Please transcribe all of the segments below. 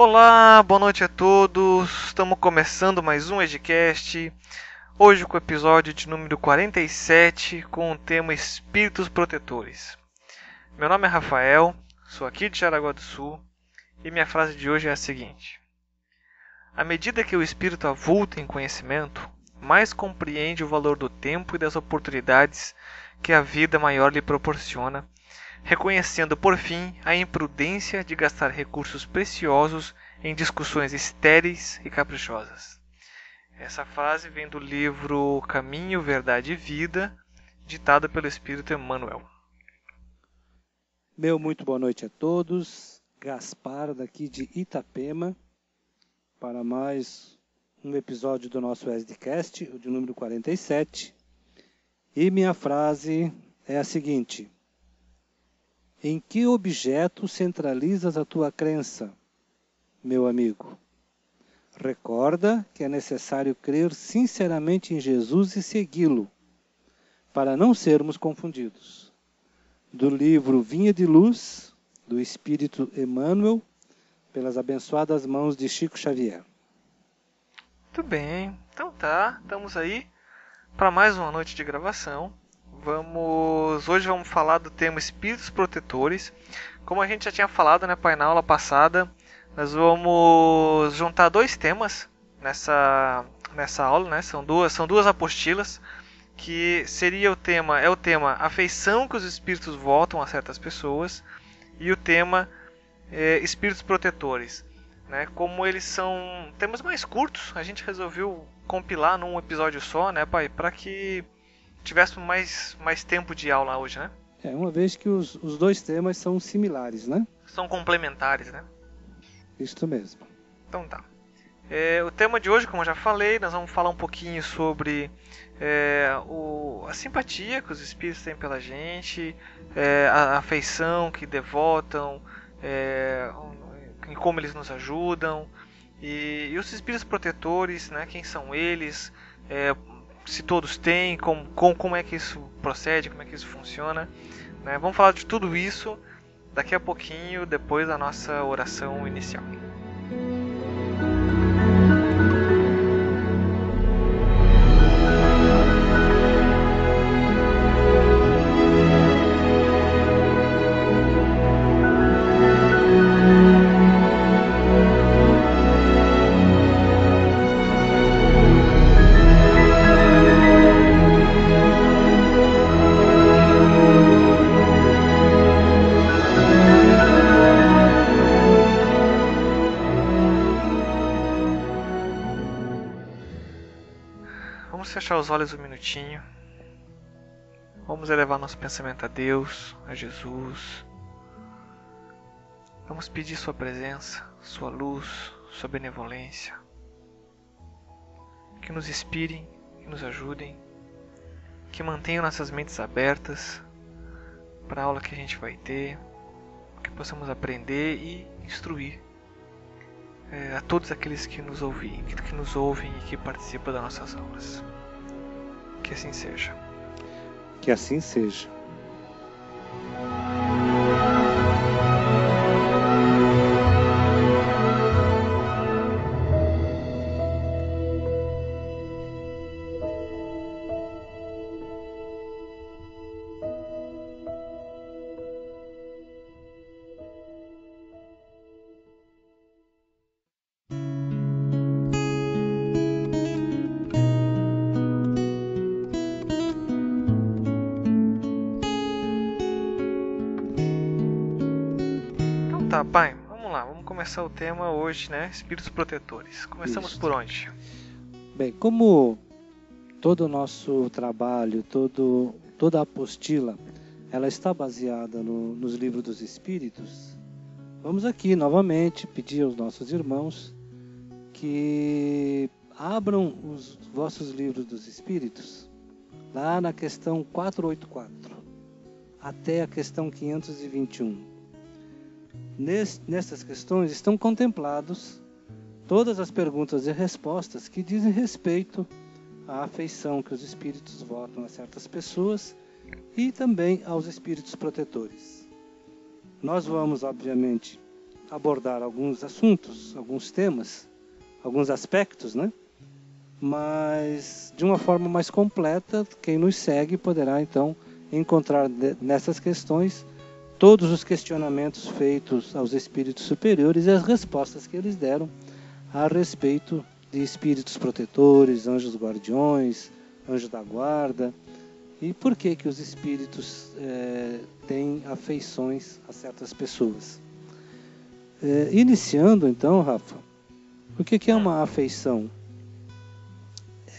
Olá, boa noite a todos. Estamos começando mais um Edcast. Hoje com o episódio de número 47 com o tema Espíritos Protetores. Meu nome é Rafael, sou aqui de Jaraguá do Sul e minha frase de hoje é a seguinte: à medida que o espírito avulta em conhecimento, mais compreende o valor do tempo e das oportunidades que a vida maior lhe proporciona, reconhecendo por fim a imprudência de gastar recursos preciosos em discussões estéreis e caprichosas. Essa frase vem do livro Caminho, Verdade e Vida, ditado pelo Espírito Emmanuel. Muito boa noite a todos. Gaspar, daqui de Itapema, para mais um episódio do nosso Edcast, o de número 47. E minha frase é a seguinte: em que objeto centralizas a tua crença, meu amigo? Recorda que é necessário crer sinceramente em Jesus e segui-lo, para não sermos confundidos. Do livro Vinha de Luz, do Espírito Emmanuel, pelas abençoadas mãos de Chico Xavier. Muito bem, então tá, estamos aí para mais uma noite de gravação. Hoje vamos falar do tema Espíritos Protetores. Como a gente já tinha falado, né, pai, na aula passada, nós vamos juntar dois temas nessa aula, né? São duas apostilas, que seria o tema afeição que os espíritos votam a certas pessoas, e o tema Espíritos Protetores, né? Como eles são temas mais curtos, a gente resolveu compilar num episódio só, né, pai, para que tivéssemos mais tempo de aula hoje, né? Uma vez que os dois temas são similares, né? São complementares, né? Isso mesmo. Então tá. O tema de hoje, como eu já falei, nós vamos falar um pouquinho sobre a simpatia que os espíritos têm pela gente, a afeição que devotam, em como eles nos ajudam, e os espíritos protetores, né, quem são eles, se todos têm, como é que isso procede, como é que isso funciona, né? Vamos falar de tudo isso daqui a pouquinho, depois da nossa oração inicial. Vamos fechar os olhos um minutinho. Vamos elevar nosso pensamento a Deus, a Jesus. Vamos pedir sua presença, sua luz, sua benevolência. Que nos inspirem, que nos ajudem, que mantenham nossas mentes abertas para a aula que a gente vai ter, que possamos aprender e instruir a todos aqueles que nos ouvem e que participam das nossas aulas. Que assim seja. Que assim seja. Tá, pai, vamos lá, vamos começar o tema hoje, né? Espíritos protetores. Começamos por onde? Bem, como todo o nosso trabalho, toda a apostila, ela está baseada nos livros dos Espíritos, vamos aqui novamente pedir aos nossos irmãos que abram os vossos livros dos Espíritos, lá na questão 484, até a questão 521. Nessas questões estão contemplados todas as perguntas e respostas que dizem respeito à afeição que os espíritos votam a certas pessoas e também aos espíritos protetores. Nós vamos, obviamente, abordar alguns assuntos, alguns temas, alguns aspectos, né? Mas de uma forma mais completa, quem nos segue poderá então encontrar nessas questões todos os questionamentos feitos aos espíritos superiores e as respostas que eles deram a respeito de espíritos protetores, anjos guardiões, anjos da guarda, e por que os espíritos têm afeições a certas pessoas. Iniciando então, Rafa, o que é uma afeição?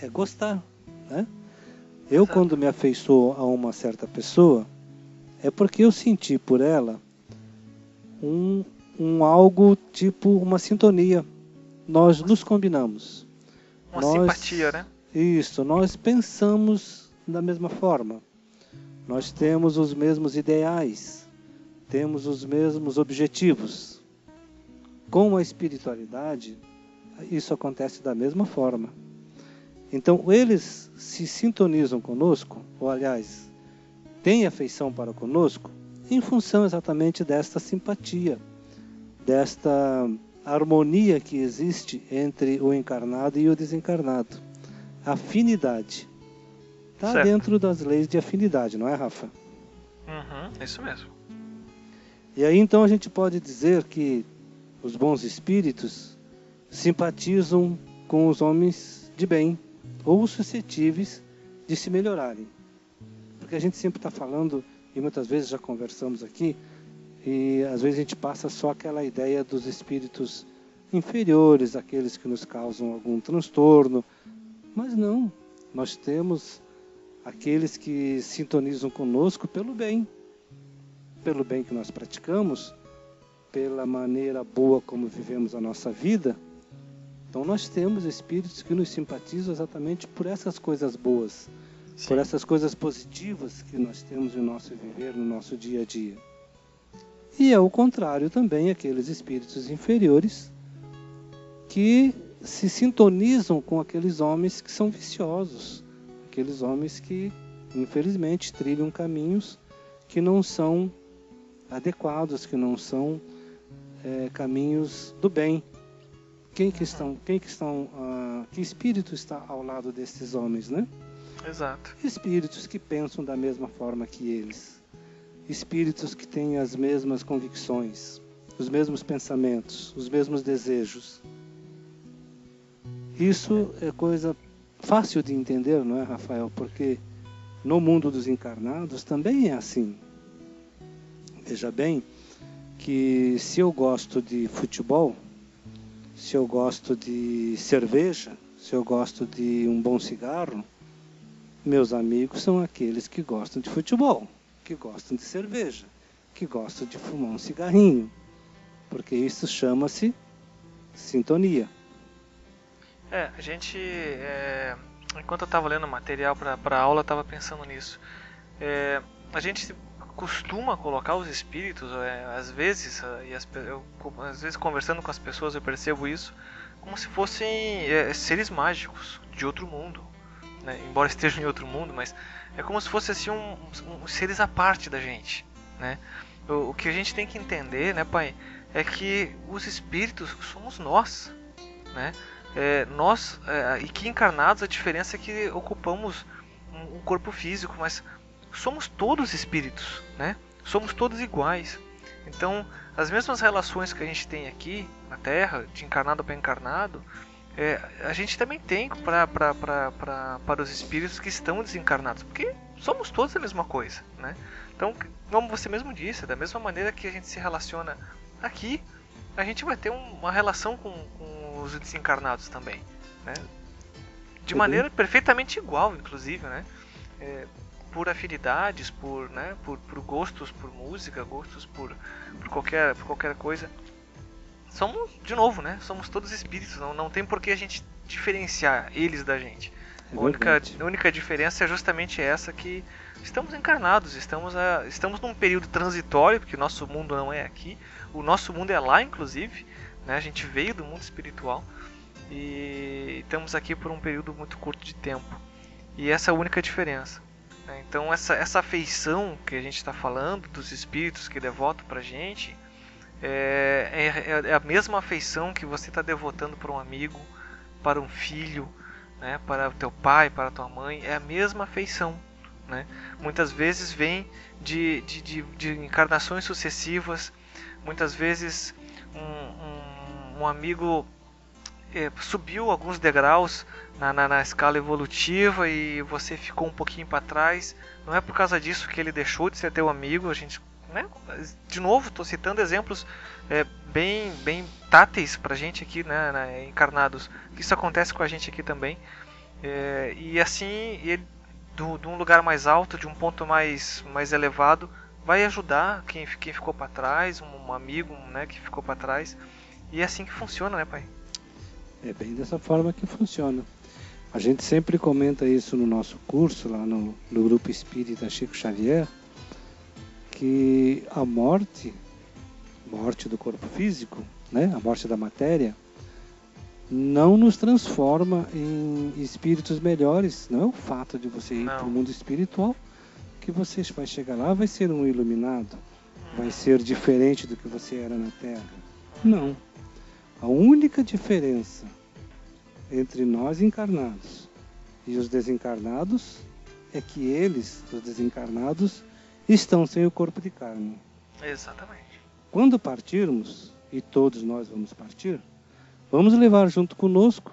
É gostar, né? Eu, quando me afeiçoo a uma certa pessoa, é porque eu senti por ela um algo tipo uma sintonia. Nós nos combinamos. Uma simpatia, né? Isso, nós pensamos da mesma forma. Nós temos os mesmos ideais, temos os mesmos objetivos. Com a espiritualidade, isso acontece da mesma forma. Então, eles se sintonizam conosco, ou aliás, têm afeição para conosco, em função exatamente desta simpatia, desta harmonia que existe entre o encarnado e o desencarnado. Afinidade. Está dentro das leis de afinidade, não é, Rafa? Isso mesmo. E aí, então, a gente pode dizer que os bons espíritos simpatizam com os homens de bem, ou suscetíveis de se melhorarem. Porque a gente sempre está falando, e muitas vezes já conversamos aqui, e às vezes a gente passa só aquela ideia dos espíritos inferiores, aqueles que nos causam algum transtorno. Mas não, nós temos aqueles que sintonizam conosco pelo bem que nós praticamos, pela maneira boa como vivemos a nossa vida. Então nós temos espíritos que nos simpatizam exatamente por essas coisas boas, sim, por essas coisas positivas que nós temos no nosso viver, no nosso dia a dia. E é o contrário também, aqueles espíritos inferiores que se sintonizam com aqueles homens que são viciosos, aqueles homens que, infelizmente, trilham caminhos que não são adequados, que não são caminhos do bem. Que espírito está ao lado desses homens, né? Exato. Espíritos que pensam da mesma forma que eles. Espíritos que têm as mesmas convicções, os mesmos pensamentos, os mesmos desejos. Isso é coisa fácil de entender, não é, Rafael? Porque no mundo dos encarnados também é assim. Veja bem que se eu gosto de futebol, se eu gosto de cerveja, se eu gosto de um bom cigarro, meus amigos são aqueles que gostam de futebol, que gostam de cerveja, que gostam de fumar um cigarrinho, porque isso chama-se sintonia. A gente, enquanto eu estava lendo material para a aula, eu estava pensando nisso. A gente costuma colocar os espíritos, às vezes conversando com as pessoas eu percebo isso, como se fossem seres mágicos de outro mundo, né? Embora estejam em outro mundo, mas é como se fossem assim, seres à parte da gente, né? O que a gente tem que entender, né, pai, é que os espíritos somos nós, né? E que encarnados, a diferença é que ocupamos um corpo físico, mas somos todos espíritos, né? Somos todos iguais. Então, as mesmas relações que a gente tem aqui na Terra, de encarnado para encarnado, a gente também tem para os espíritos que estão desencarnados, porque somos todos a mesma coisa, né? Então, como você mesmo disse, da mesma maneira que a gente se relaciona aqui, a gente vai ter uma relação com os desencarnados também, né? De maneira perfeitamente igual, inclusive, né? Por afinidades, por gostos por música, gostos por qualquer coisa. Somos, de novo, né? Somos todos espíritos, não tem por que a gente diferenciar eles da gente. A única diferença é justamente essa, que estamos encarnados, estamos num período transitório, porque o nosso mundo não é aqui, o nosso mundo é lá, inclusive, né? A gente veio do mundo espiritual e estamos aqui por um período muito curto de tempo. E essa é a única diferença. Então essa afeição que a gente está falando dos espíritos que devotam pra gente, é a mesma afeição que você está devotando para um amigo, para um filho, né, para o teu pai, para a tua mãe. É a mesma afeição, né? Muitas vezes vem de encarnações sucessivas. Muitas vezes um amigo subiu alguns degraus na escala evolutiva e você ficou um pouquinho para trás. Não é por causa disso que ele deixou de ser teu amigo. A gente, né? De novo, estou citando exemplos bem táteis para a gente aqui, né, encarnados. Isso acontece com a gente aqui também. E assim, ele, de um lugar mais alto, de um ponto mais elevado, vai ajudar quem ficou para trás, um amigo, né, que ficou para trás. E é assim que funciona, né, pai? É bem dessa forma que funciona. A gente sempre comenta isso no nosso curso, lá no Grupo Espírita Chico Xavier, que a morte do corpo físico, né, a morte da matéria, não nos transforma em espíritos melhores. Não é o fato de você ir para o mundo espiritual que você vai chegar lá, vai ser um iluminado, vai ser diferente do que você era na Terra. Não. A única diferença entre nós encarnados e os desencarnados é que eles, os desencarnados, estão sem o corpo de carne. Exatamente. Quando partirmos, e todos nós vamos partir, vamos levar junto conosco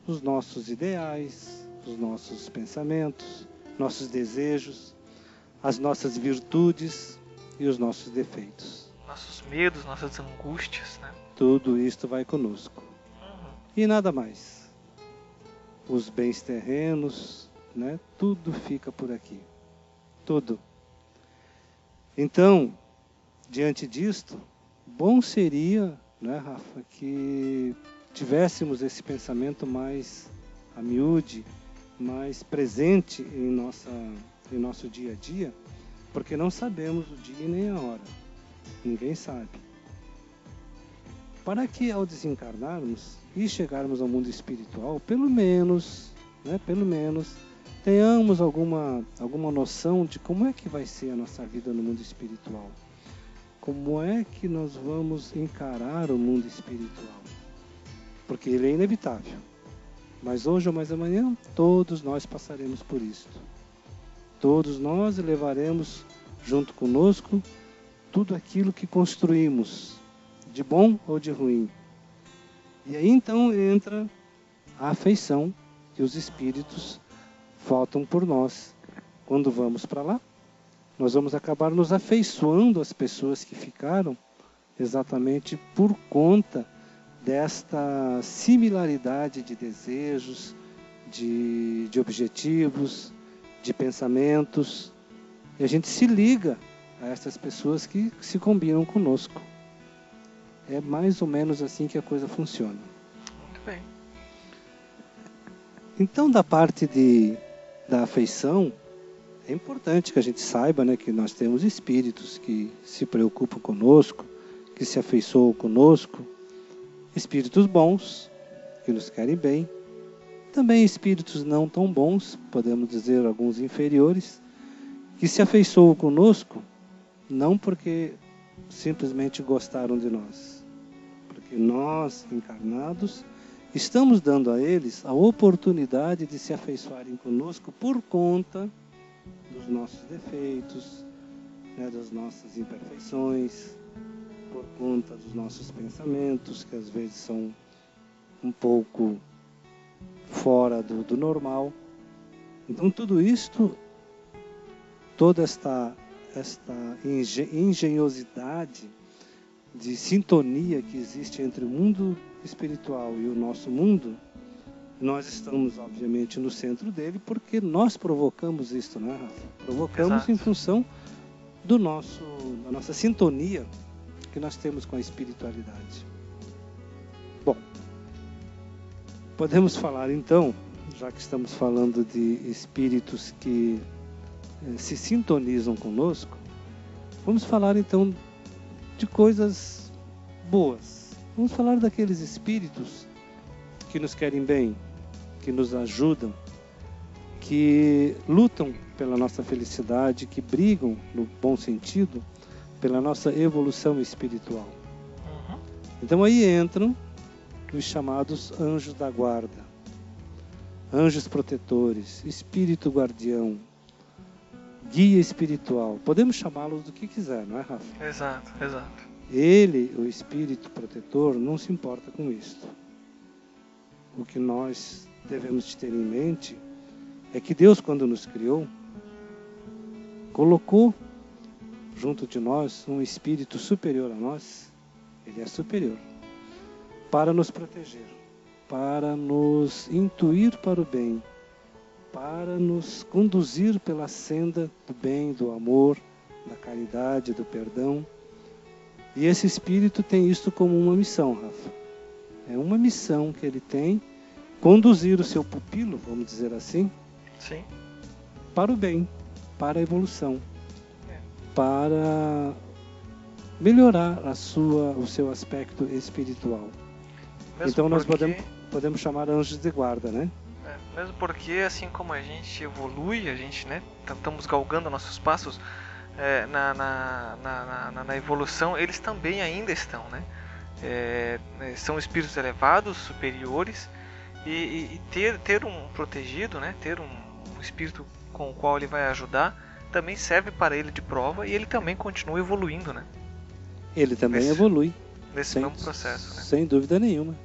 os nossos ideais, os nossos pensamentos, nossos desejos, as nossas virtudes e os nossos defeitos. Nossos medos, nossas angústias, né? Tudo isto vai conosco. E nada mais. Os bens terrenos, né? Tudo fica por aqui. Tudo. Então, diante disto, bom seria, né, Rafa, que tivéssemos esse pensamento mais a miúde, mais presente em nosso dia a dia, porque não sabemos o dia nem a hora. Ninguém sabe. Para que ao desencarnarmos e chegarmos ao mundo espiritual, pelo menos, tenhamos alguma noção de como é que vai ser a nossa vida no mundo espiritual. Como é que nós vamos encarar o mundo espiritual? Porque ele é inevitável. Mas hoje ou mais amanhã, todos nós passaremos por isto. Todos nós levaremos junto conosco tudo aquilo que construímos, de bom ou de ruim. E aí então entra a afeição que os espíritos faltam por nós. Quando vamos para lá, nós vamos acabar nos afeiçoando às pessoas que ficaram exatamente por conta desta similaridade de desejos, de objetivos, de pensamentos. E a gente se liga a essas pessoas que se combinam conosco. É mais ou menos assim que a coisa funciona. Muito bem. Então, da parte da afeição, é importante que a gente saiba, né, que nós temos espíritos que se preocupam conosco, que se afeiçoam conosco, espíritos bons, que nos querem bem, também espíritos não tão bons, podemos dizer alguns inferiores, que se afeiçoam conosco, não porque simplesmente gostaram de nós, porque nós, encarnados, estamos dando a eles a oportunidade de se afeiçoarem conosco por conta dos nossos defeitos, né, das nossas imperfeições, por conta dos nossos pensamentos, que às vezes são um pouco fora do normal. Então tudo isto, toda esta engenhosidade de sintonia que existe entre o mundo espiritual e o nosso mundo, nós estamos obviamente no centro dele porque nós provocamos isto, né, Rafa? Provocamos Exato. Em função da nossa sintonia que nós temos com a espiritualidade. Bom, podemos falar então, já que estamos falando de espíritos que se sintonizam conosco, vamos falar então de coisas boas. Vamos falar daqueles espíritos que nos querem bem, que nos ajudam, que lutam pela nossa felicidade, que brigam, no bom sentido, pela nossa evolução espiritual. Então aí entram os chamados anjos da guarda, anjos protetores, espírito guardião, guia espiritual. Podemos chamá-los do que quiser, não é, Rafa? Exato, exato. Ele, o espírito protetor, não se importa com isto. O que nós devemos ter em mente é que Deus, quando nos criou, colocou junto de nós um espírito superior a nós. Ele é superior, para nos proteger, para nos intuir para o bem, para nos conduzir pela senda do bem, do amor, da caridade, do perdão. E esse espírito tem isto como uma missão, Rafa. É uma missão que ele tem, conduzir o seu pupilo, vamos dizer assim, Sim. para o bem, para a evolução, para melhorar o seu aspecto espiritual. Mesmo Então nós porque, podemos chamar anjos de guarda, né? mesmo porque, assim como a gente evolui, a gente, né, estamos galgando nossos passos na evolução, eles também ainda estão, né? São espíritos elevados, superiores, e ter um protegido, né, ter um espírito com o qual ele vai ajudar, também serve para ele de prova, e ele também continua evoluindo, né? Ele também evolui. Nesse mesmo processo, né? Sem dúvida nenhuma.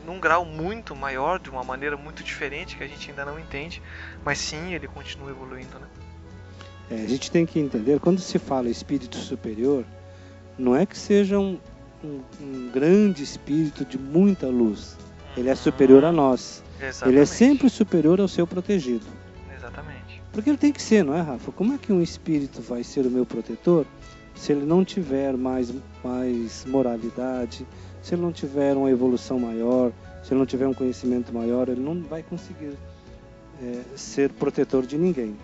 Num grau muito maior, de uma maneira muito diferente, que a gente ainda não entende, mas sim, ele continua evoluindo, né? A gente tem que entender, quando se fala espírito superior, não é que seja um grande espírito de muita luz. Ele é superior a nós. Exatamente. Ele é sempre superior ao seu protegido. Exatamente. Porque ele tem que ser, não é, Rafa? Como é que um espírito vai ser o meu protetor se ele não tiver mais moralidade, se ele não tiver uma evolução maior, se ele não tiver um conhecimento maior, ele não vai conseguir ser protetor de ninguém.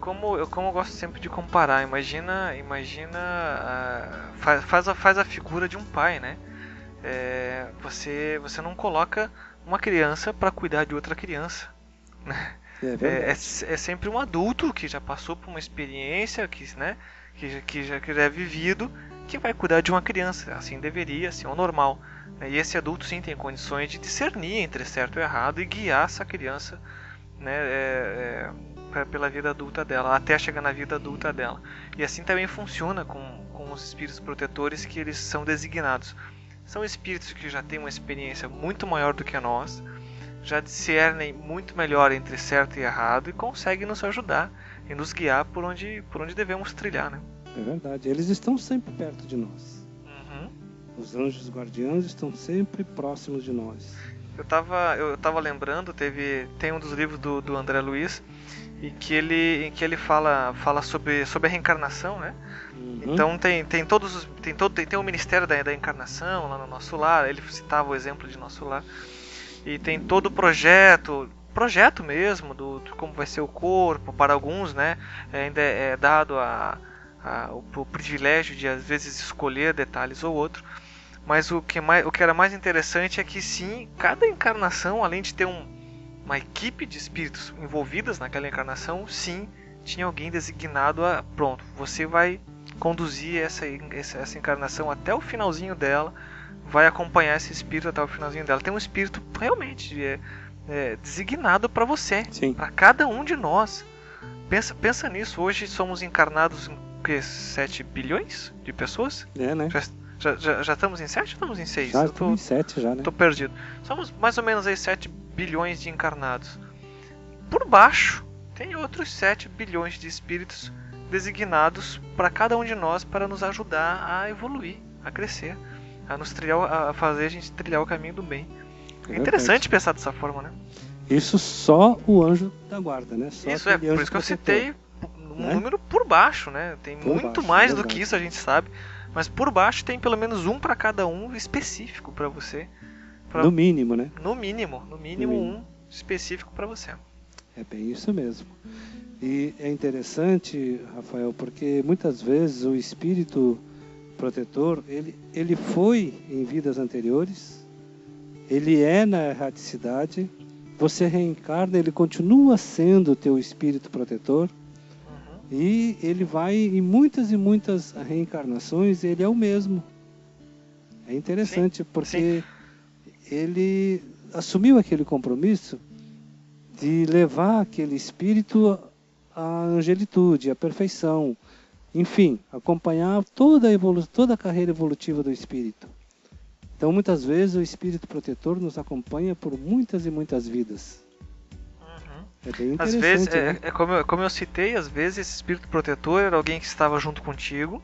Como eu gosto sempre de comparar, imagina faz a figura de um pai, né? Você não coloca uma criança para cuidar de outra criança, né? É sempre um adulto que já passou por uma experiência, que já é vivido, que vai cuidar de uma criança. Assim deveria ser o normal. E esse adulto sim tem condições de discernir entre certo e errado e guiar essa criança, né, pela vida adulta dela, até chegar na vida adulta dela. E assim também funciona com os espíritos protetores, que eles são designados. São espíritos que já têm uma experiência muito maior do que nós, já discernem muito melhor entre certo e errado e conseguem nos ajudar e nos guiar por onde devemos trilhar, né? É verdade, eles estão sempre perto de nós. Uhum. Os anjos guardiães estão sempre próximos de nós. Eu tava lembrando, tem um dos livros do André Luiz, e que ele fala sobre a reencarnação, né? Uhum. Então tem o Ministério da Encarnação lá no Nosso Lar. Ele citava o exemplo de Nosso Lar, e tem todo o projeto mesmo de como vai ser o corpo. Para alguns, né, ainda é dado o privilégio de às vezes escolher detalhes ou outro. Mas o que era mais interessante é que sim, cada encarnação, além de ter uma equipe de espíritos envolvidas naquela encarnação, sim, tinha alguém designado a, pronto, você vai conduzir essa encarnação até o finalzinho dela, vai acompanhar esse espírito até o finalzinho dela. Tem um espírito realmente designado para você, para cada um de nós. Pensa nisso, hoje somos encarnados em 7 bilhões de pessoas? Né? Já estamos em 7 ou estamos em 6? Já estamos em 7 já, né? Tô perdido. Somos mais ou menos aí 7 bilhões de encarnados. Por baixo, tem outros 7 bilhões de espíritos designados para cada um de nós, para nos ajudar a evoluir, a crescer, a fazer a gente trilhar o caminho do bem. É interessante pensar dessa forma, né? Isso só o anjo da guarda, né? Só isso por isso que eu citei um número por baixo, né? Tem muito mais do que isso, a gente sabe. Mas por baixo tem pelo menos um para cada um específico para você. No mínimo, né? No mínimo um específico para você. É bem isso mesmo. E é interessante, Rafael, porque muitas vezes o espírito protetor, ele foi em vidas anteriores, ele é na erraticidade, você reencarna, ele continua sendo o teu espírito protetor. E ele vai em muitas e muitas reencarnações, ele é o mesmo. É interessante, Sim, porque ele assumiu aquele compromisso de levar aquele espírito à angelitude, à perfeição, enfim, acompanhar toda a carreira evolutiva do espírito. Então, muitas vezes, o espírito protetor nos acompanha por muitas e muitas vidas. É bem interessante. Às vezes, né? como eu citei, às vezes esse espírito protetor era alguém que estava junto contigo,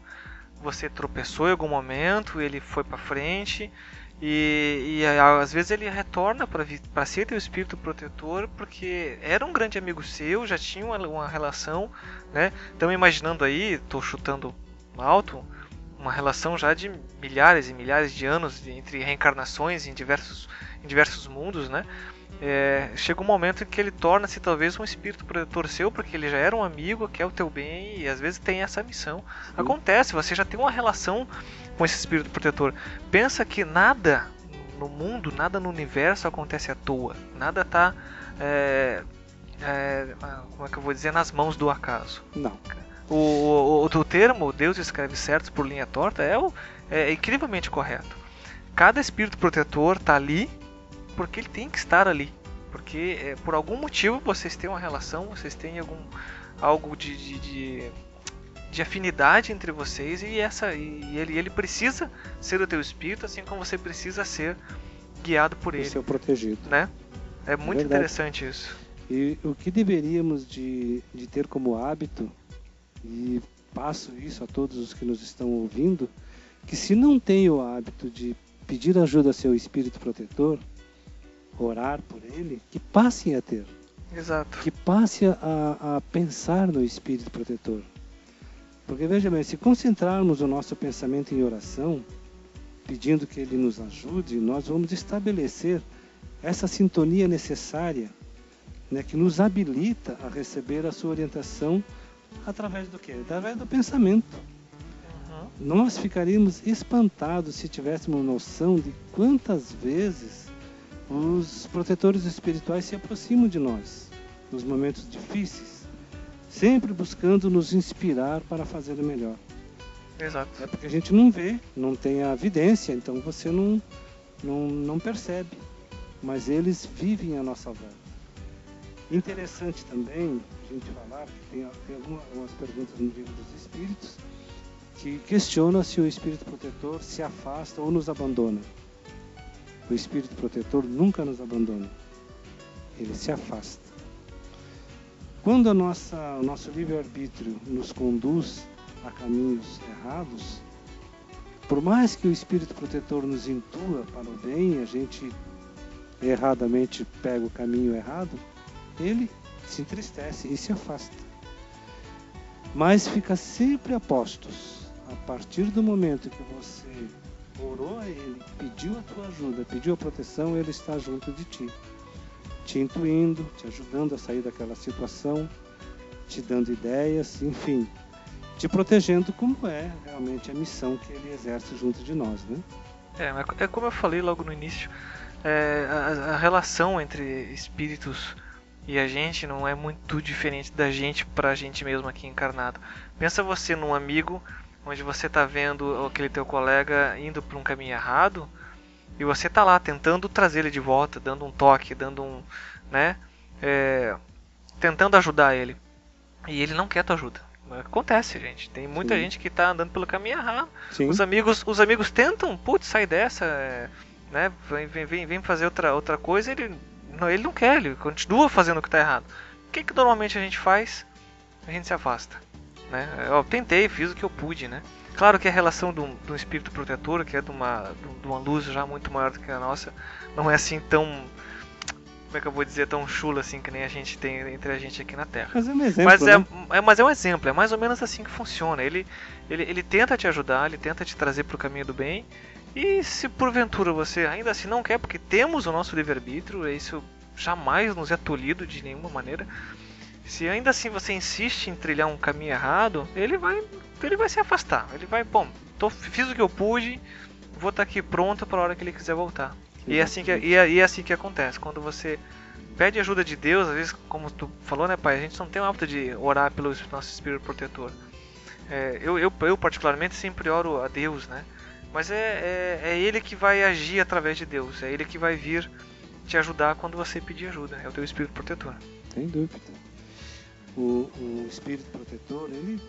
você tropeçou em algum momento, ele foi para frente, e às vezes ele retorna para ser teu espírito protetor, porque era um grande amigo seu, já tinha uma relação, né? Então, imaginando aí, estou chutando alto, uma relação já de milhares e milhares de anos entre reencarnações em diversos mundos, né? Chega um momento em que ele torna-se talvez um espírito protetor seu, porque ele já era um amigo, quer o teu bem e às vezes tem essa missão. Sim. Acontece, você já tem uma relação com esse espírito protetor. Pensa que nada no mundo, nada no universo acontece à toa. Nada está, como é que eu vou dizer, nas mãos do acaso. Não. O termo Deus escreve certos por linha torta é incrivelmente correto. Cada espírito protetor está ali porque ele tem que estar ali, porque por algum motivo vocês têm uma relação, vocês têm algo de afinidade entre vocês, e ele precisa ser o teu espírito, assim como você precisa ser guiado por ele, ser protegido, né? É muito interessante isso. E o que deveríamos de ter como hábito, e passo isso a todos os que nos estão ouvindo, que se não tem o hábito de pedir ajuda ao seu espírito protetor, orar por ele, que passem a ter. Exato. Que passe a pensar no espírito protetor. Porque veja bem, se concentrarmos o nosso pensamento em oração, pedindo que ele nos ajude, nós vamos estabelecer essa sintonia necessária, né, que nos habilita a receber a sua orientação através do quê? Através do pensamento. Nós ficaríamos espantados se tivéssemos noção de quantas vezes os protetores espirituais se aproximam de nós nos momentos difíceis, sempre buscando nos inspirar para fazer o melhor. Exato. É porque a gente não vê, não tem a evidência, então você não percebe, mas eles vivem à nossa volta. Interessante também a gente falar que tem algumas perguntas no livro dos Espíritos que questionam se o Espírito Protetor se afasta ou nos abandona. O Espírito Protetor nunca nos abandona, ele se afasta. Quando o nosso livre-arbítrio nos conduz a caminhos errados, por mais que o Espírito Protetor nos intua para o bem, a gente erradamente pega o caminho errado, ele se entristece e se afasta. Mas fica sempre a postos. A partir do momento que você orou a ele, pediu a tua ajuda, pediu a proteção, ele está junto de ti, te intuindo, te ajudando a sair daquela situação, te dando ideias, enfim, te protegendo, como é realmente a missão que ele exerce junto de nós, né? É como eu falei logo no início, a relação entre espíritos e a gente não é muito diferente da gente pra gente mesmo aqui encarnado. Pensa você num amigo onde você está vendo aquele teu colega indo para um caminho errado e você está lá tentando trazer ele de volta, dando um toque, tentando ajudar ele, e ele não quer tua ajuda. Acontece, gente. Tem muita gente que está andando pelo caminho errado. Sim. Os amigos tentam, sai dessa, né? Vem fazer outra coisa. Ele não quer, ele continua fazendo o que está errado. O que normalmente a gente faz? A gente se afasta. Né? Eu tentei, fiz o que eu pude, né? Claro que a relação de um espírito protetor, que é de uma luz já muito maior do que a nossa, não é assim tão, como é que eu vou dizer, tão chula assim que nem a gente tem entre a gente aqui na Terra. Mas é um exemplo, mas é um exemplo, é mais ou menos assim que funciona. Ele tenta te ajudar, ele tenta te trazer para o caminho do bem, e se porventura você ainda assim não quer, porque temos o nosso livre-arbítrio, isso jamais nos é tolhido de nenhuma maneira. Se ainda assim você insiste em trilhar um caminho errado, ele vai se afastar. Ele vai, fiz o que eu pude, vou estar aqui pronto para a hora que ele quiser voltar. E é assim que acontece. Quando você pede ajuda de Deus, às vezes, como tu falou, né, pai, a gente não tem o hábito de orar pelo nosso espírito protetor. Eu particularmente sempre oro a Deus, né? Mas é Ele que vai agir através de Deus. É Ele que vai vir te ajudar quando você pedir ajuda. É o teu espírito protetor. Sem dúvida. O espírito protetor, ele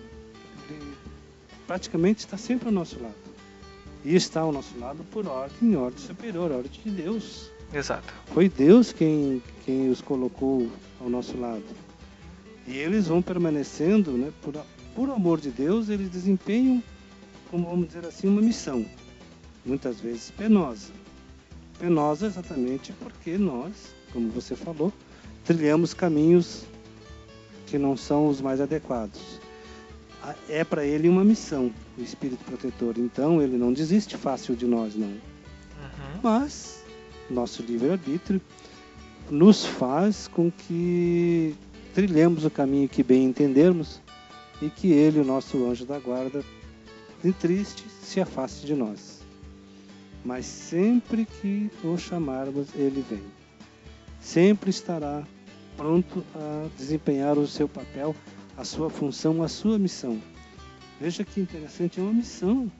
praticamente está sempre ao nosso lado. E está ao nosso lado por ordem superior, ordem de Deus. Exato. Foi Deus quem os colocou ao nosso lado. E eles vão permanecendo, né, por amor de Deus, eles desempenham, como vamos dizer assim, uma missão. Muitas vezes penosa. Penosa exatamente porque nós, como você falou, trilhamos caminhos que não são os mais adequados. É para ele uma missão, o espírito protetor. Então ele não desiste fácil de nós, não. Mas nosso livre-arbítrio nos faz com que trilhemos o caminho que bem entendermos e que ele, o nosso anjo da guarda, de triste, se afaste de nós. Mas sempre que o chamarmos, ele vem. Sempre estará pronto a desempenhar o seu papel, a sua função, a sua missão. Veja que interessante, é uma missão.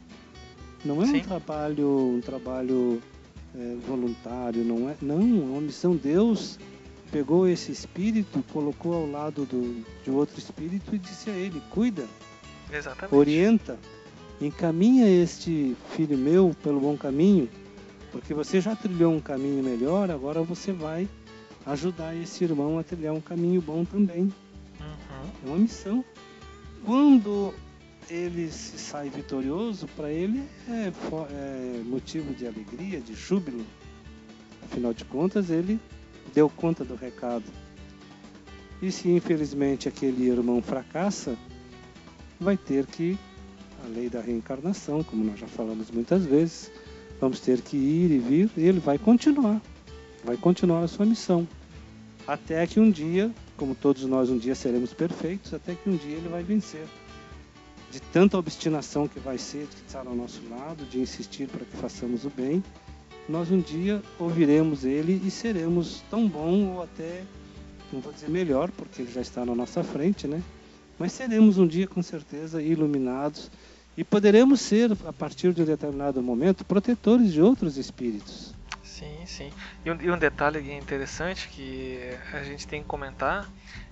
Não é um trabalho voluntário, não é uma missão. Deus pegou esse espírito, colocou ao lado de outro espírito e disse a ele: cuida, exatamente, orienta, encaminha este filho meu pelo bom caminho, porque você já trilhou um caminho melhor, agora você vai ajudar esse irmão a trilhar um caminho bom também. É uma missão. Quando ele se sai vitorioso, para ele é motivo de alegria, de júbilo. Afinal de contas, ele deu conta do recado. E se infelizmente aquele irmão fracassa, vai ter que, a lei da reencarnação, como nós já falamos muitas vezes, vamos ter que ir e vir, e ele vai continuar a sua missão. Até que um dia, como todos nós um dia seremos perfeitos, até que um dia ele vai vencer. De tanta obstinação que vai ser de estar ao nosso lado, de insistir para que façamos o bem, nós um dia ouviremos ele e seremos tão bom, ou até, não vou dizer melhor, porque ele já está na nossa frente, né? Mas seremos um dia com certeza iluminados e poderemos ser, a partir de um determinado momento, protetores de outros espíritos. Sim. E um detalhe interessante que a gente tem que comentar,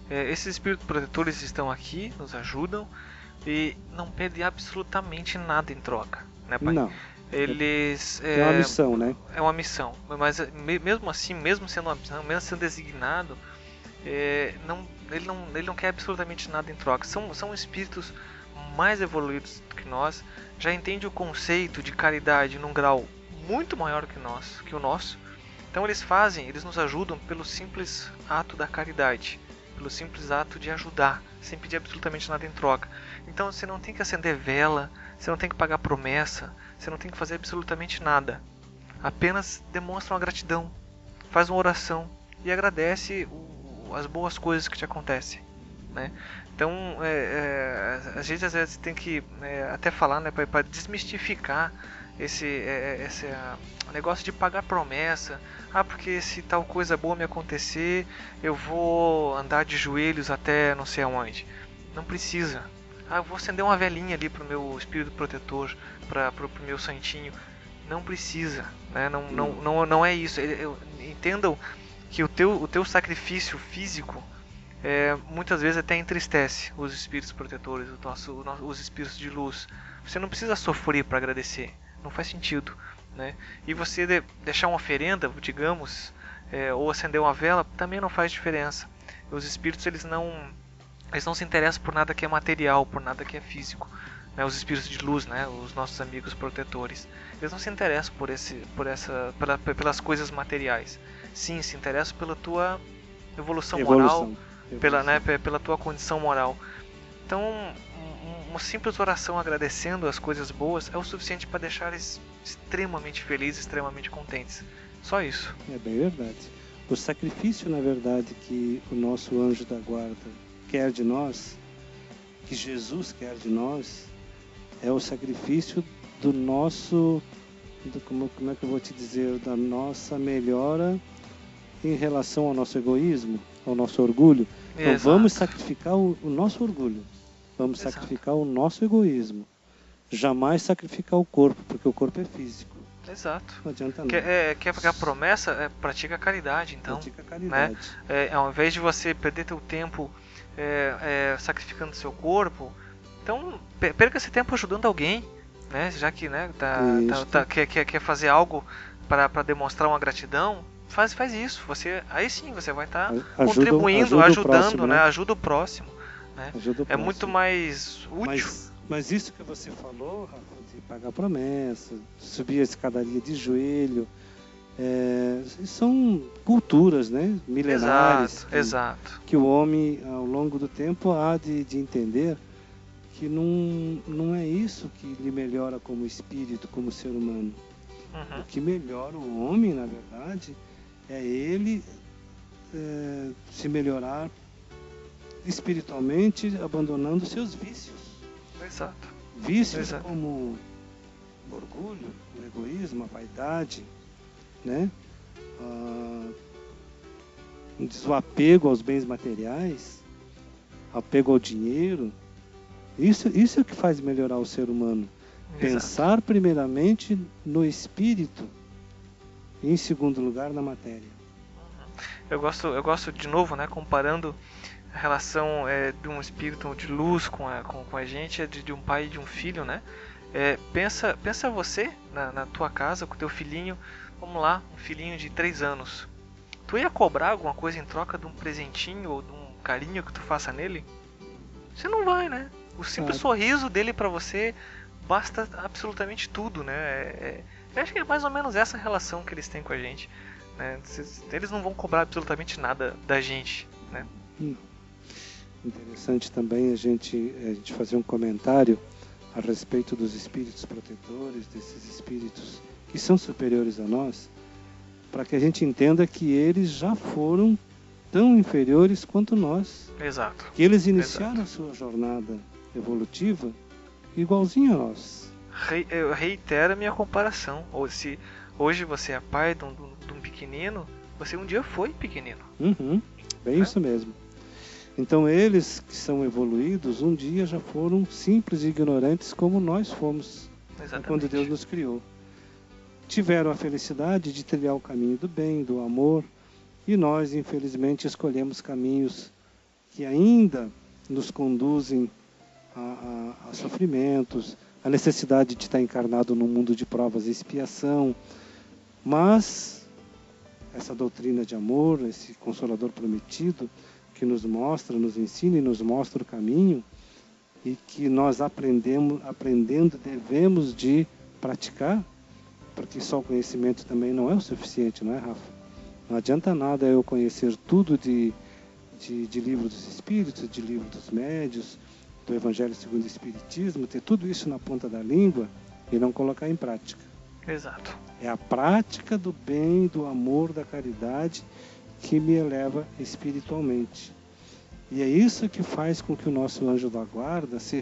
esses espíritos protetores estão aqui, nos ajudam e não pedem absolutamente nada em troca, né, pai? Não. Eles... É uma missão, né? É uma missão, mas mesmo assim, mesmo sendo uma missão, mesmo sendo designado, ele não quer absolutamente nada em troca. São espíritos mais evoluídos que nós, já entendem o conceito de caridade num grau muito maior que o nosso. Então eles nos ajudam pelo simples ato da caridade, pelo simples ato de ajudar, sem pedir absolutamente nada em troca. Então você não tem que acender vela, você não tem que pagar promessa, você não tem que fazer absolutamente nada. Apenas demonstra uma gratidão, faz uma oração e agradece as boas coisas que te acontecem, né? Então a gente às vezes tem que até falar, né, para desmistificar esse negócio de pagar promessa. Porque se tal coisa boa me acontecer, eu vou andar de joelhos até não sei aonde. Não precisa. Eu vou acender uma velinha ali pro meu espírito protetor, pro meu santinho. Não precisa, né? Não é isso. Entendam que o teu sacrifício físico muitas vezes até entristece os espíritos protetores, os espíritos de luz. Você não precisa sofrer para agradecer. Não faz sentido, né? E você deixar uma oferenda, digamos, ou acender uma vela, também não faz diferença. Os espíritos eles não se interessam por nada que é material, por nada que é físico, né? Os espíritos de luz, né? Os nossos amigos protetores, eles não se interessam pelas coisas materiais. Sim, se interessam pela tua evolução moral, pela tua condição moral. Então, uma simples oração agradecendo as coisas boas é o suficiente para deixar eles extremamente felizes, extremamente contentes. Só isso. É bem verdade. O sacrifício, na verdade, que o nosso anjo da guarda quer de nós, que Jesus quer de nós, é o sacrifício do nosso, como é que eu vou te dizer, da nossa melhora em relação ao nosso egoísmo, ao nosso orgulho. Então Exato. vamos sacrificar o nosso orgulho. Vamos sacrificar o nosso egoísmo. jamais sacrificar o corpo, porque o corpo é físico. Exato. Não adianta Que nada. a promessa é pratica a caridade, então. Pratica a caridade. Né? Ao invés de você perder teu tempo sacrificando seu corpo, então perca esse tempo ajudando alguém, né? Já que, né, quer fazer algo para demonstrar uma gratidão, faz isso. Aí sim você vai estar contribuindo, ajudando, próximo, né? Ajuda o próximo. Né? É muito mais útil. Mas isso que você falou, Rafa, de pagar promessa, subir a escadaria de joelho, são culturas, né, milenares. Exato. Que o homem, ao longo do tempo, há de entender que não é isso que lhe melhora como espírito, como ser humano. Uhum. O que melhora o homem, na verdade, é ele se melhorar espiritualmente, abandonando seus vícios. Exato. Vícios como o orgulho, o egoísmo, a vaidade, né? O apego aos bens materiais, apego ao dinheiro. Isso é o que faz melhorar o ser humano. Exato. Pensar primeiramente no espírito e, em segundo lugar, na matéria. Eu gosto de novo, né, comparando a relação de um espírito de luz com a gente, de um pai e de um filho, né? Pensa você na tua casa com teu filhinho, vamos lá, um filhinho de 3 anos. Tu ia cobrar alguma coisa em troca de um presentinho ou de um carinho que tu faça nele? Você não vai, né? O simples sorriso dele pra você basta absolutamente tudo, né? Eu acho que é mais ou menos essa relação que eles têm com a gente, né? Eles não vão cobrar absolutamente nada da gente, né? Interessante também a gente fazer um comentário a respeito dos espíritos protetores, desses espíritos que são superiores a nós, para que a gente entenda que eles já foram tão inferiores quanto nós. Exato. Que eles iniciaram a sua jornada evolutiva igualzinho a nós. Eu reitero a minha comparação. Se hoje você é pai de um pequenino, você um dia foi pequenino. Bem isso mesmo. Então eles que são evoluídos, um dia já foram simples e ignorantes como nós fomos. Exatamente. Quando Deus nos criou. Tiveram a felicidade de trilhar o caminho do bem, do amor, e nós, infelizmente, escolhemos caminhos que ainda nos conduzem a sofrimentos, a necessidade de estar encarnado num mundo de provas e expiação. Mas essa doutrina de amor, esse Consolador prometido, que nos mostra, nos ensina e nos mostra o caminho, e que nós aprendendo devemos de praticar, porque só o conhecimento também não é o suficiente, não é, Rafa? Não adianta nada eu conhecer tudo de livro dos espíritos, de livro dos médios, do Evangelho segundo o Espiritismo, ter tudo isso na ponta da língua e não colocar em prática. Exato. É a prática do bem, do amor, da caridade que me eleva espiritualmente. E é isso que faz com que o nosso anjo da guarda se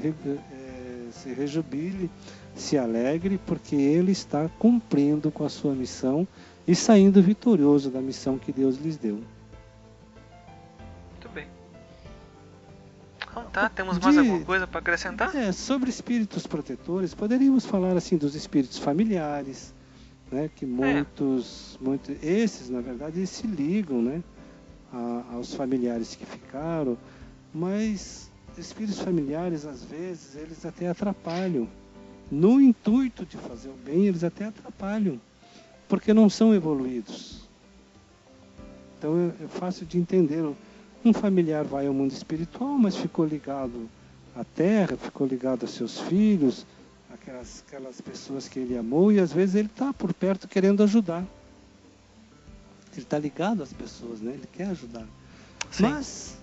rejubile, se alegre, porque ele está cumprindo com a sua missão e saindo vitorioso da missão que Deus lhes deu. Muito bem. Então tá, temos mais alguma coisa para acrescentar? Sobre espíritos protetores, poderíamos falar assim dos espíritos familiares, né, que esses, na verdade, eles se ligam, né, aos familiares que ficaram, mas espíritos familiares, às vezes, eles até atrapalham. No intuito de fazer o bem, eles até atrapalham, porque não são evoluídos. Então é fácil de entender. Um familiar vai ao mundo espiritual, mas ficou ligado à terra, ficou ligado a seus filhos, aquelas pessoas que ele amou, e às vezes ele está por perto querendo ajudar. Ele está ligado às pessoas, né? Ele quer ajudar. Sim. Mas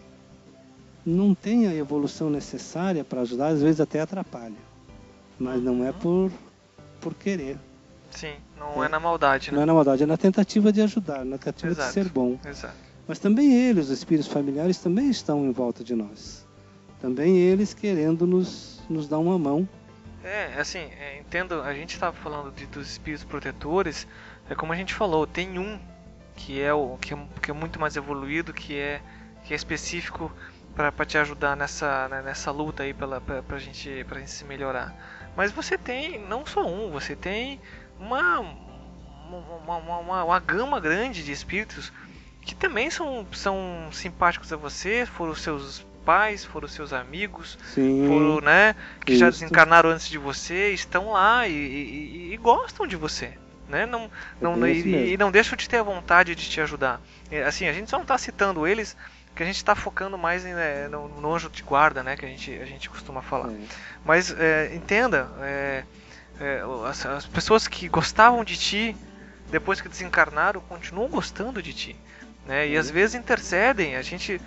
não tem a evolução necessária para ajudar, às vezes até atrapalha. Mas não é por querer. Sim, não é na maldade, né? Não é na maldade, é na tentativa de ajudar, na tentativa de ser bom. Exato. Mas também eles, os espíritos familiares, também estão em volta de nós. Também eles querendo nos dar uma mão. Entendo, a gente estava falando dos espíritos protetores, como a gente falou, tem um que é muito mais evoluído, que é específico para te ajudar nessa luta aí pra gente se melhorar. mas você tem não só um, você tem uma gama grande de espíritos que também são simpáticos a você, foram os seus pais, foram os seus amigos, Sim, foram, né, que isso. já desencarnaram antes de você, estão lá e gostam de você, né? E não deixam de ter a vontade de te ajudar. Assim, a gente só não está citando eles, que a gente está focando mais no anjo de guarda, né, que a gente costuma falar. Mas entenda, as pessoas que gostavam de ti depois que desencarnaram continuam gostando de ti, né? E às vezes intercedem. A gente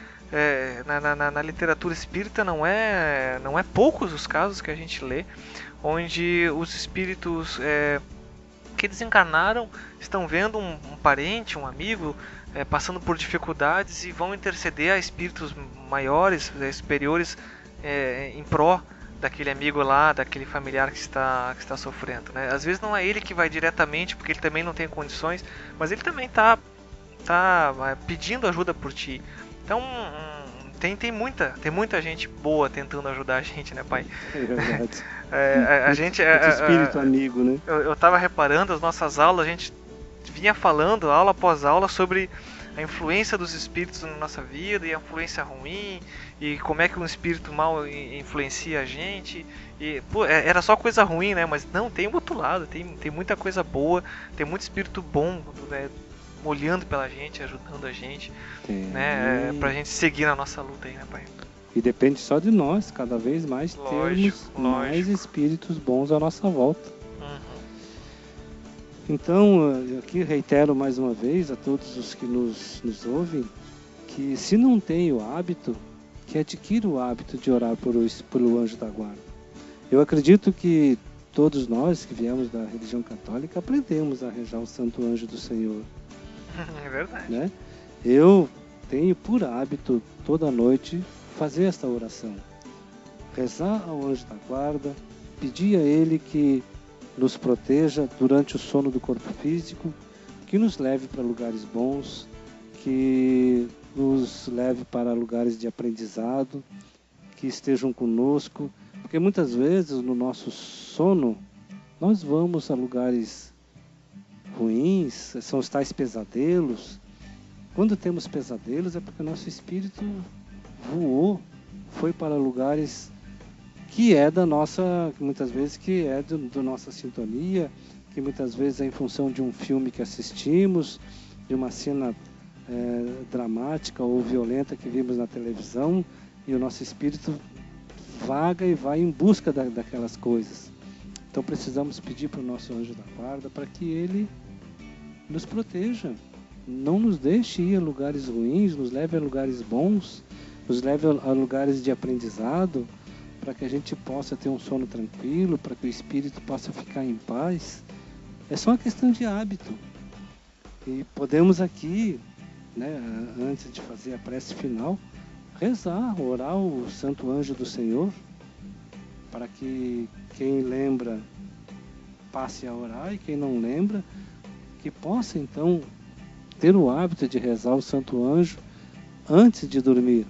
na literatura espírita não é poucos os casos que a gente lê onde os espíritos que desencarnaram estão vendo um parente, um amigo passando por dificuldades e vão interceder a espíritos maiores, superiores, em pró daquele amigo lá, daquele familiar que está sofrendo, né? Às vezes não é ele que vai diretamente, porque ele também não tem condições, mas ele também está pedindo ajuda por ti. Então tem muita gente boa tentando ajudar a gente, né, pai? É verdade. A gente espírito amigo, né? Eu estava reparando as nossas aulas, a gente vinha falando aula após aula sobre a influência dos espíritos na nossa vida e a influência ruim e como é que um espírito mal influencia a gente. E pô, era só coisa ruim, né? Mas não, tem o outro lado, tem muita coisa boa, tem muito espírito bom, né, olhando pela gente, ajudando a gente, né, pra gente seguir na nossa luta aí, né, pai? E depende só de nós, cada vez mais termos mais espíritos bons à nossa volta. Então, eu aqui reitero mais uma vez a todos os que nos ouvem, que se não tem o hábito, que adquira o hábito de orar pelo anjo da guarda. Eu acredito que todos nós que viemos da religião católica aprendemos a rezar o Santo Anjo do Senhor. É verdade. Né? Eu tenho por hábito toda noite fazer esta oração. Rezar ao anjo da guarda, pedir a ele que nos proteja durante o sono do corpo físico, que nos leve para lugares bons, que nos leve para lugares de aprendizado, que estejam conosco, porque muitas vezes no nosso sono nós vamos a lugares ruins, são os tais pesadelos. Quando temos pesadelos é porque nosso espírito voou, foi para lugares que é da nossa, muitas vezes que é do nossa sintonia, que muitas vezes é em função de um filme que assistimos, de uma cena dramática ou violenta que vimos na televisão, e o nosso espírito vaga e vai em busca daquelas coisas. Então precisamos pedir para o nosso anjo da guarda para que ele nos proteja, não nos deixe ir a lugares ruins, nos leve a lugares bons, nos leve a lugares de aprendizado, para que a gente possa ter um sono tranquilo, para que o espírito possa ficar em paz. É só uma questão de hábito. E podemos aqui, né, antes de fazer a prece final, rezar, orar o Santo Anjo do Senhor, para que quem lembra passe a orar e quem não lembra, que possa então ter o hábito de rezar o Santo Anjo antes de dormir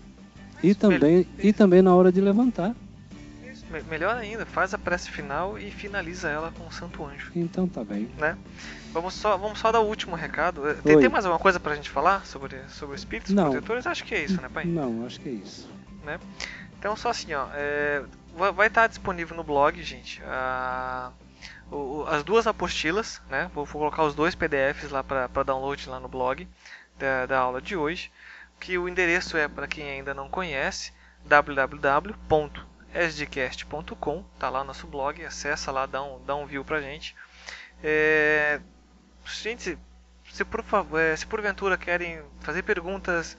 e também na hora de levantar. Melhor ainda, faz a prece final e finaliza ela com o Santo Anjo. Então tá bem. Né? Vamos só dar o último recado. Tem mais alguma coisa pra gente falar sobre espíritos protetores? Acho que é isso, né, pai? Não, acho que é isso. Né? Então só assim, ó, vai estar disponível no blog, gente, as duas apostilas, né? Vou colocar os dois PDFs lá para download lá no blog da aula de hoje, que o endereço é, para quem ainda não conhece, www.sdcast.com, tá lá no nosso blog, acessa lá, dá um view pra gente. Gente, se porventura querem fazer perguntas,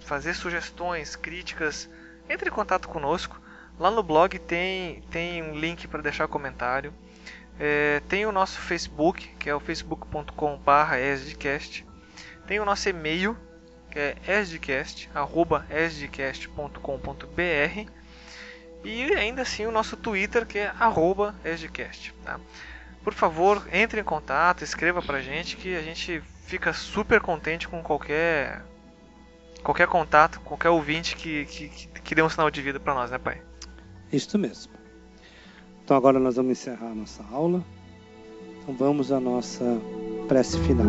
fazer sugestões, críticas, entre em contato conosco. Lá no blog tem um link para deixar comentário. Tem o nosso Facebook, que é o facebook.com/esdcast. Tem o nosso e-mail, que é esdcast@esdcast.com.br. E ainda assim o nosso Twitter, que é @esdcast. Tá? Por favor, entre em contato, escreva pra gente, que a gente fica super contente com qualquer contato, qualquer ouvinte que dê um sinal de vida pra nós, né, pai? Isso mesmo. Então agora nós vamos encerrar a nossa aula. Então vamos à nossa prece final.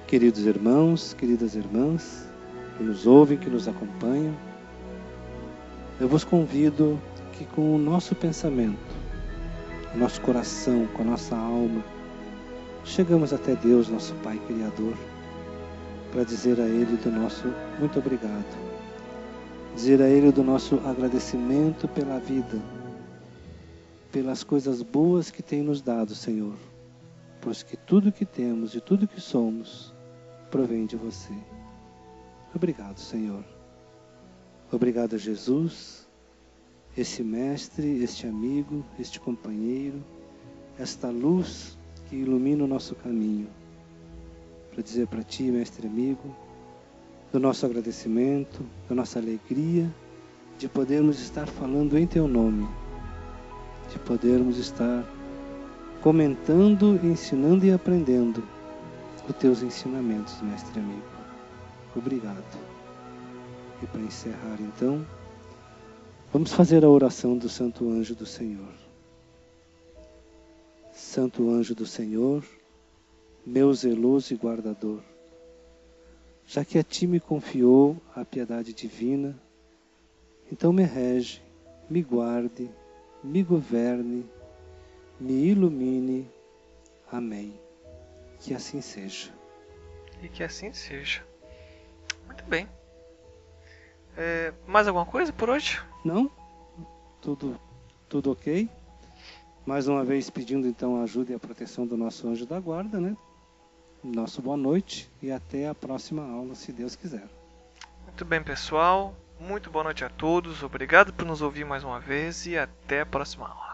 Queridos irmãos, queridas irmãs, que nos ouvem, que nos acompanham, eu vos convido que com o nosso pensamento, o nosso coração, com a nossa alma, chegamos até Deus, nosso Pai Criador, para dizer a Ele do nosso muito obrigado, dizer a Ele do nosso agradecimento pela vida, pelas coisas boas que tem nos dado, Senhor, pois que tudo que temos e tudo que somos provém de você. Obrigado, Senhor. Obrigado a Jesus, esse mestre, este amigo, este companheiro, esta luz que ilumina o nosso caminho. Para dizer para Ti, mestre amigo, do nosso agradecimento, da nossa alegria de podermos estar falando em Teu nome, de podermos estar comentando, ensinando e aprendendo os Teus ensinamentos, mestre amigo. Obrigado. E para encerrar então, vamos fazer a oração do Santo Anjo do Senhor. Santo Anjo do Senhor, meu zeloso e guardador, já que a Ti me confiou a piedade divina, então me rege, me guarde, me governe, me ilumine. Amém. Que assim seja. E que assim seja. Muito bem. Mais alguma coisa por hoje? Não? Tudo ok? Mais uma vez pedindo então a ajuda e a proteção do nosso anjo da guarda, né? Nosso boa noite e até a próxima aula, se Deus quiser. Muito bem, pessoal. Muito boa noite a todos. Obrigado por nos ouvir mais uma vez e até a próxima aula.